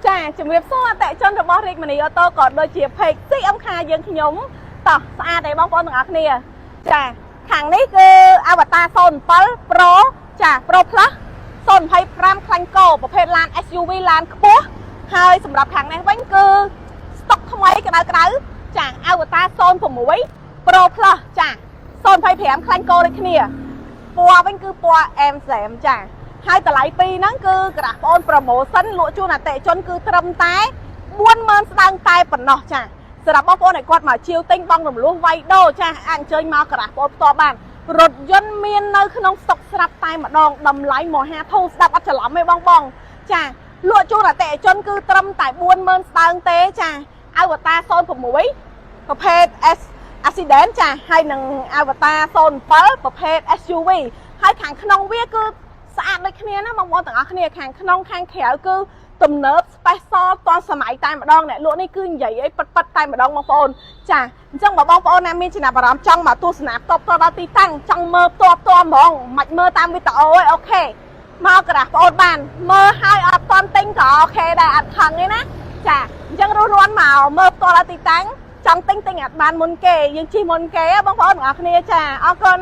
ចាជំរាបសួរអតិថិជនរបស់រាជមនីអូតូក៏ដូចជាเพจស៊ីអំខាយើងខ្ញុំតោះស្អាតទេបងប្អូនទាំងអស់គ្នាចាខាងនេះគឺអវតារ07 Pro ចា Pro Plus 025ខ្លាញ់កោប្រភេទឡាន SUV ឡានខ្ពស់ហើយសម្រាប់ខាងនេះវិញគឺស្តុកថ្មីក្តៅចាអវតារ06 Pro Plus ចា025ខ្លាញ់កោដូចគ្នាពណ៌វិញគឺពណ៌ M3 ចាហើយតម្លៃពីរហ្នឹងគឺក្រាស់បងប្អូន promotion លក់ជូនអតិថិជនគឺត្រឹមតែ40000ស្ដើងតែប៉ុណ្ណោះចាសម្រាប់បងប្អូនឲ្យគាត់មកជាវទិញបងរំលោះវាយដូរចាអាចអញ្ជើញមកក្រាស់បងផ្ទាល់បានរថយន្តមាននៅក្នុងស្តុកស្រាប់តែម្ដងតម្លៃមហាធូរស្ដាប់អត់ច្រឡំទេបងចាលក់ជូនអតិថិជនគឺត្រឹមតែ40000ស្ដើងទេចាអវតារ06ប្រភេទ Accident ចាហើយនឹងអវតារ07ប្រភេទ SUV ហើយខាងក្នុងវាគឺស្អាតដូចគ្នាណាបងប្អូនទាំងអស់គ្នាខាងក្នុងខាងក្រៅគឺទំនើប special តនសម័យតែម្ដងអ្នកលក់នេះគឺនិយាយអីប៉ិតតែម្ដងបងប្អូនចាអញ្ចឹងបើបងប្អូនណាមានចំណាប់អារម្មណ៍ចង់មកទស្សនាផ្ទាល់ដល់ទីតាំងចង់មើលផ្ទាល់ហ្មងមិនមើលតាមវីដេអូឯងអូខេមកក្រាស់បងប្អូនបានមើលហើយអត់តន់ទិញក៏អូខេដែរអត់ខឹងទេណាចាអញ្ចឹងរស់រាន់មកមើលផ្ទាល់ដល់ទីតាំងចង់ទិញអត់បានមុនគេយើងជិះមុនគេបងប្អូនទាំងអស់គ្នាចាអរគុណ